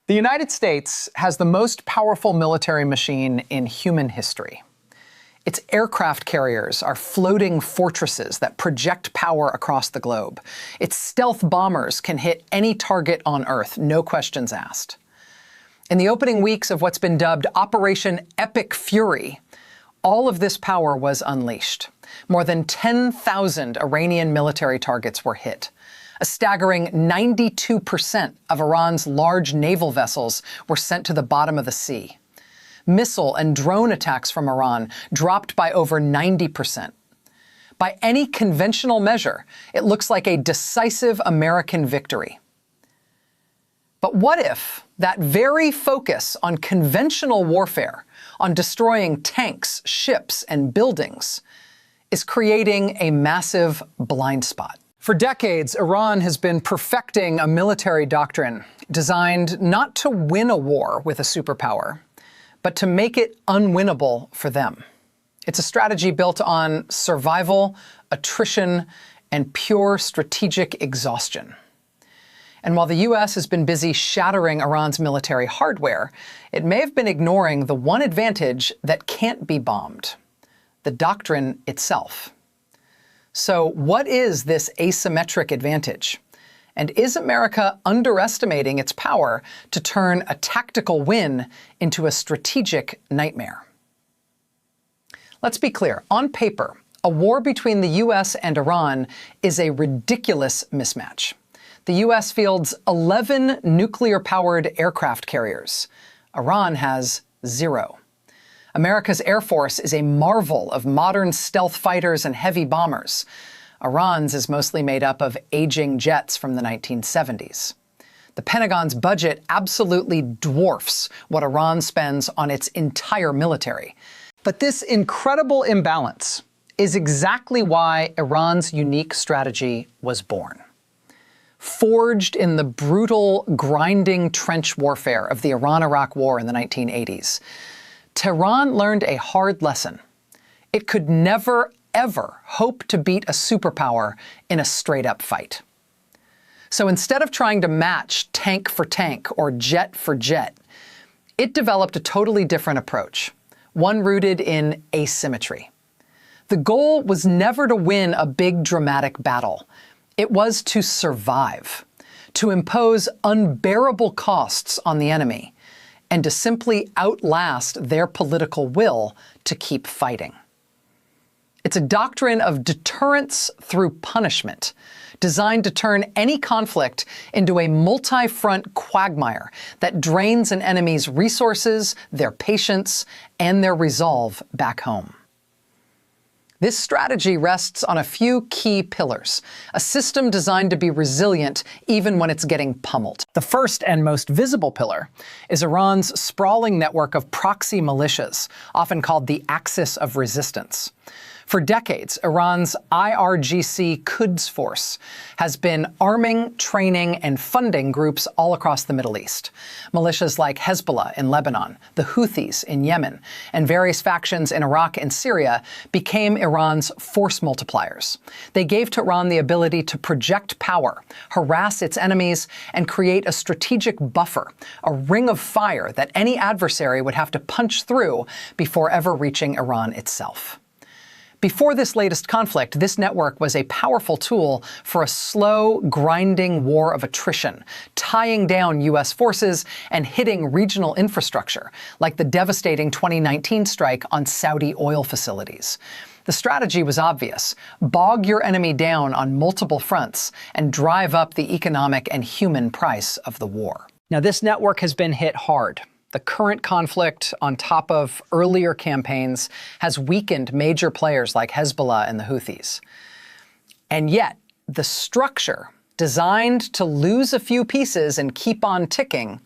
The United States has the most powerful military machine in human history. Its aircraft carriers are floating fortresses that project power across the globe. Its stealth bombers can hit any target on Earth, no questions asked. In the opening weeks of what's been dubbed Operation Epic Fury, all of this power was unleashed. More than 10,000 Iranian military targets were hit. A staggering 92% of Iran's large naval vessels were sent to the bottom of the sea. Missile and drone attacks from Iran dropped by over 90%. By any conventional measure, it looks like a decisive American victory. But what if that very focus on conventional warfare, on destroying tanks, ships, and buildings, is creating a massive blind spot? For decades, Iran has been perfecting a military doctrine designed not to win a war with a superpower, but to make it unwinnable for them. It's a strategy built on survival, attrition, and pure strategic exhaustion. And while the US has been busy shattering Iran's military hardware, it may have been ignoring the one advantage that can't be bombed: the doctrine itself. So what is this asymmetric advantage? And is America underestimating its power to turn a tactical win into a strategic nightmare? Let's be clear. On paper, a war between the US and Iran is a ridiculous mismatch. The US fields 11 nuclear-powered aircraft carriers. Iran has 0. America's Air Force is a marvel of modern stealth fighters and heavy bombers. Iran's is mostly made up of aging jets from the 1970s. The Pentagon's budget absolutely dwarfs what Iran spends on its entire military. But this incredible imbalance is exactly why Iran's unique strategy was born. Forged in the brutal, grinding trench warfare of the Iran-Iraq War in the 1980s, Tehran learned a hard lesson. It could never, ever hope to beat a superpower in a straight-up fight. So instead of trying to match tank for tank or jet for jet, it developed a totally different approach, one rooted in asymmetry. The goal was never to win a big dramatic battle. It was to survive, to impose unbearable costs on the enemy, and to simply outlast their political will to keep fighting. It's a doctrine of deterrence through punishment, designed to turn any conflict into a multi-front quagmire that drains an enemy's resources, their patience, and their resolve back home. This strategy rests on a few key pillars, a system designed to be resilient even when it's getting pummeled. The first and most visible pillar is Iran's sprawling network of proxy militias, often called the axis of resistance. For decades, Iran's IRGC Quds Force has been arming, training, and funding groups all across the Middle East. Militias like Hezbollah in Lebanon, the Houthis in Yemen, and various factions in Iraq and Syria became Iran's force multipliers. They gave Tehran the ability to project power, harass its enemies, and create a strategic buffer, a ring of fire that any adversary would have to punch through before ever reaching Iran itself. Before this latest conflict, this network was a powerful tool for a slow, grinding war of attrition, tying down US forces and hitting regional infrastructure, like the devastating 2019 strike on Saudi oil facilities. The strategy was obvious: bog your enemy down on multiple fronts and drive up the economic and human price of the war. Now, this network has been hit hard. The current conflict, on top of earlier campaigns, has weakened major players like Hezbollah and the Houthis. And yet, the structure, designed to lose a few pieces and keep on ticking,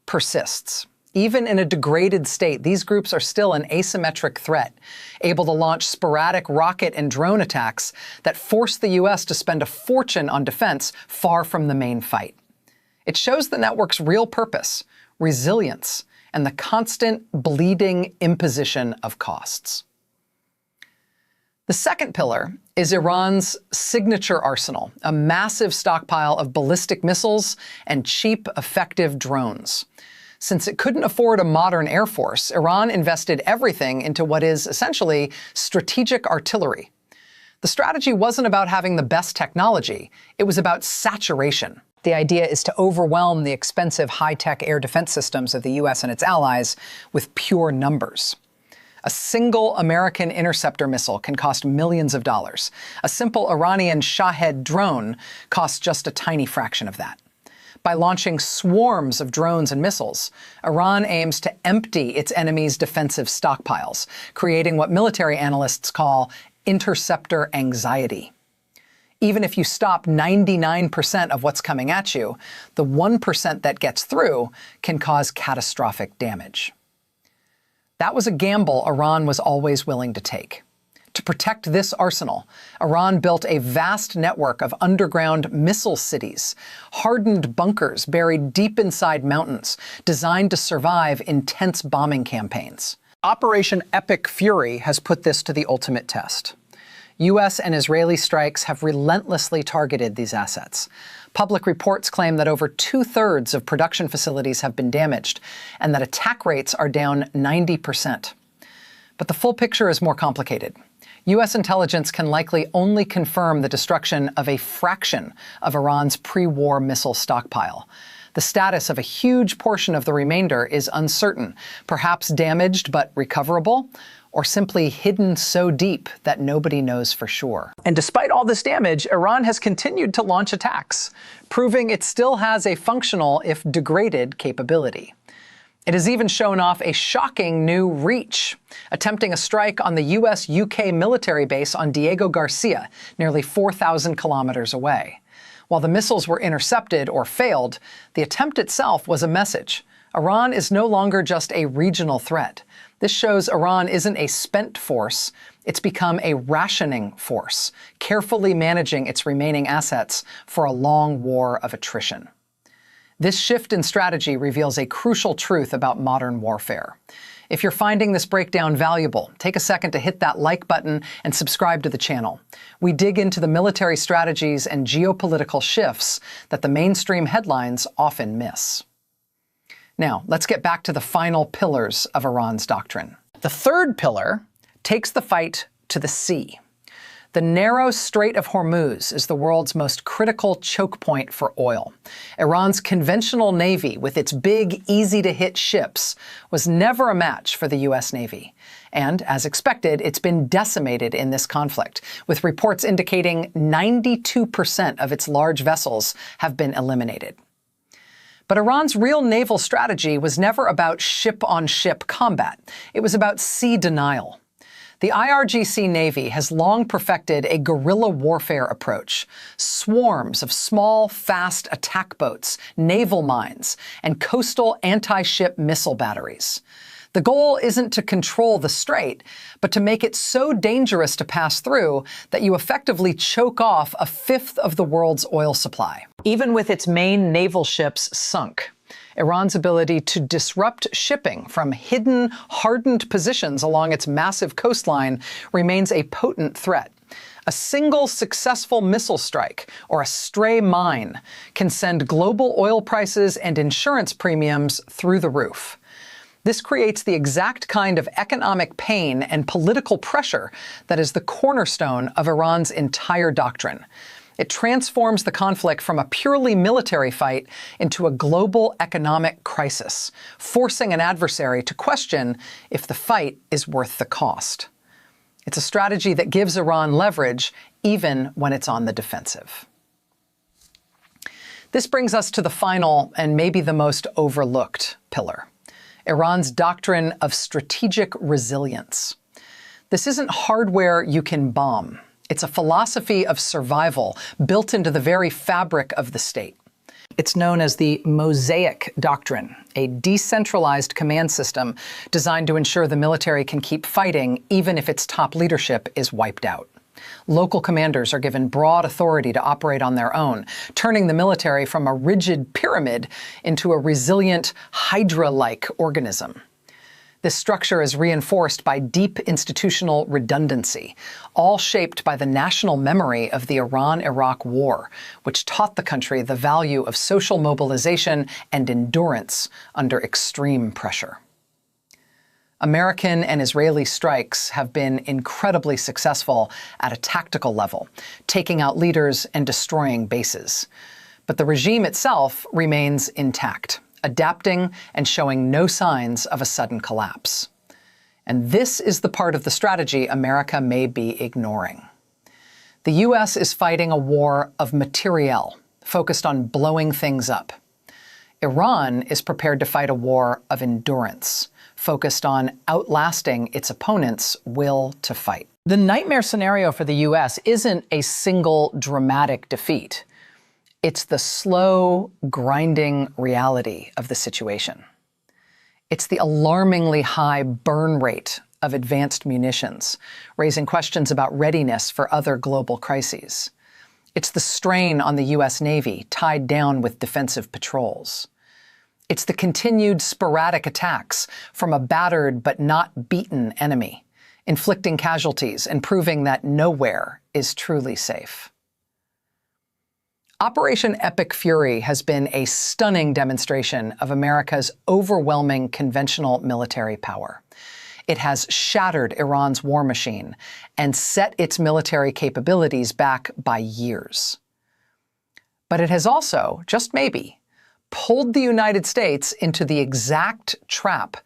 persists. Even in a degraded state, these groups are still an asymmetric threat, able to launch sporadic rocket and drone attacks that force the US to spend a fortune on defense far from the main fight. It shows the network's real purpose: resilience, and the constant bleeding imposition of costs. The second pillar is Iran's signature arsenal, a massive stockpile of ballistic missiles and cheap, effective drones. Since it couldn't afford a modern air force, Iran invested everything into what is essentially strategic artillery. The strategy wasn't about having the best technology, it was about saturation. The idea is to overwhelm the expensive high-tech air defense systems of the US and its allies with pure numbers. A single American interceptor missile can cost millions of dollars. A simple Iranian Shahed drone costs just a tiny fraction of that. By launching swarms of drones and missiles, Iran aims to empty its enemy's defensive stockpiles, creating what military analysts call interceptor anxiety. Even if you stop 99% of what's coming at you, the 1% that gets through can cause catastrophic damage. That was a gamble Iran was always willing to take. To protect this arsenal, Iran built a vast network of underground missile cities, hardened bunkers buried deep inside mountains, designed to survive intense bombing campaigns. Operation Epic Fury has put this to the ultimate test. US and Israeli strikes have relentlessly targeted these assets. Public reports claim that over 2/3 of production facilities have been damaged, and that attack rates are down 90%. But the full picture is more complicated. US intelligence can likely only confirm the destruction of a fraction of Iran's pre-war missile stockpile. The status of a huge portion of the remainder is uncertain, perhaps damaged but recoverable, or simply hidden so deep that nobody knows for sure. And despite all this damage, Iran has continued to launch attacks, proving it still has a functional, if degraded, capability. It has even shown off a shocking new reach, attempting a strike on the US-UK military base on Diego Garcia, nearly 4,000 kilometers away. While the missiles were intercepted or failed, the attempt itself was a message. Iran is no longer just a regional threat. This shows Iran isn't a spent force, it's become a rationing force, carefully managing its remaining assets for a long war of attrition. This shift in strategy reveals a crucial truth about modern warfare. If you're finding this breakdown valuable, take a second to hit that like button and subscribe to the channel. We dig into the military strategies and geopolitical shifts that the mainstream headlines often miss. Now, let's get back to the final pillars of Iran's doctrine. The third pillar takes the fight to the sea. The narrow Strait of Hormuz is the world's most critical choke point for oil. Iran's conventional navy, with its big, easy-to-hit ships, was never a match for the US Navy. And, as expected, it's been decimated in this conflict, with reports indicating 92% of its large vessels have been eliminated. But Iran's real naval strategy was never about ship-on-ship combat. It was about sea denial. The IRGC Navy has long perfected a guerrilla warfare approach. Swarms of small, fast attack boats, naval mines, and coastal anti-ship missile batteries. The goal isn't to control the strait, but to make it so dangerous to pass through that you effectively choke off a fifth of the world's oil supply. Even with its main naval ships sunk, Iran's ability to disrupt shipping from hidden, hardened positions along its massive coastline remains a potent threat. A single successful missile strike or a stray mine can send global oil prices and insurance premiums through the roof. This creates the exact kind of economic pain and political pressure that is the cornerstone of Iran's entire doctrine. It transforms the conflict from a purely military fight into a global economic crisis, forcing an adversary to question if the fight is worth the cost. It's a strategy that gives Iran leverage even when it's on the defensive. This brings us to the final and maybe the most overlooked pillar: Iran's doctrine of strategic resilience. This isn't hardware you can bomb. It's a philosophy of survival built into the very fabric of the state. It's known as the Mosaic Doctrine, a decentralized command system designed to ensure the military can keep fighting even if its top leadership is wiped out. Local commanders are given broad authority to operate on their own, turning the military from a rigid pyramid into a resilient, Hydra-like organism. This structure is reinforced by deep institutional redundancy, all shaped by the national memory of the Iran-Iraq War, which taught the country the value of social mobilization and endurance under extreme pressure. American and Israeli strikes have been incredibly successful at a tactical level, taking out leaders and destroying bases. But the regime itself remains intact, adapting and showing no signs of a sudden collapse. And this is the part of the strategy America may be ignoring. The U.S. is fighting a war of materiel, focused on blowing things up. Iran is prepared to fight a war of endurance, focused on outlasting its opponent's will to fight. The nightmare scenario for the U.S. isn't a single dramatic defeat. It's the slow, grinding reality of the situation. It's the alarmingly high burn rate of advanced munitions, raising questions about readiness for other global crises. It's the strain on the U.S. Navy, tied down with defensive patrols. It's the continued sporadic attacks from a battered but not beaten enemy, inflicting casualties and proving that nowhere is truly safe. Operation Epic Fury has been a stunning demonstration of America's overwhelming conventional military power. It has shattered Iran's war machine and set its military capabilities back by years. But it has also, just maybe, pulled the United States into the exact trap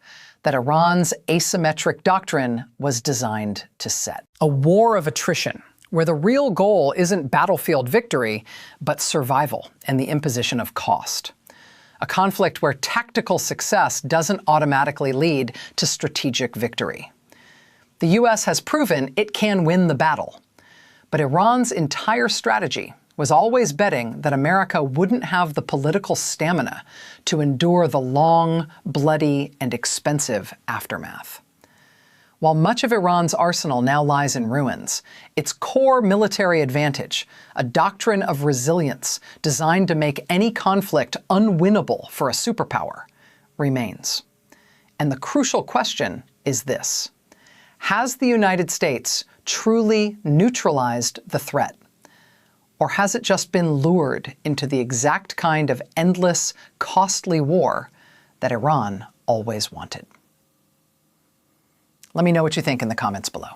that Iran's asymmetric doctrine was designed to set. A war of attrition, where the real goal isn't battlefield victory, but survival and the imposition of cost. A conflict where tactical success doesn't automatically lead to strategic victory. The U.S. has proven it can win the battle, but Iran's entire strategy was always betting that America wouldn't have the political stamina to endure the long, bloody, and expensive aftermath. While much of Iran's arsenal now lies in ruins, its core military advantage, a doctrine of resilience designed to make any conflict unwinnable for a superpower, remains. And the crucial question is this: has the United States truly neutralized the threat? Or has it just been lured into the exact kind of endless, costly war that Iran always wanted? Let me know what you think in the comments below.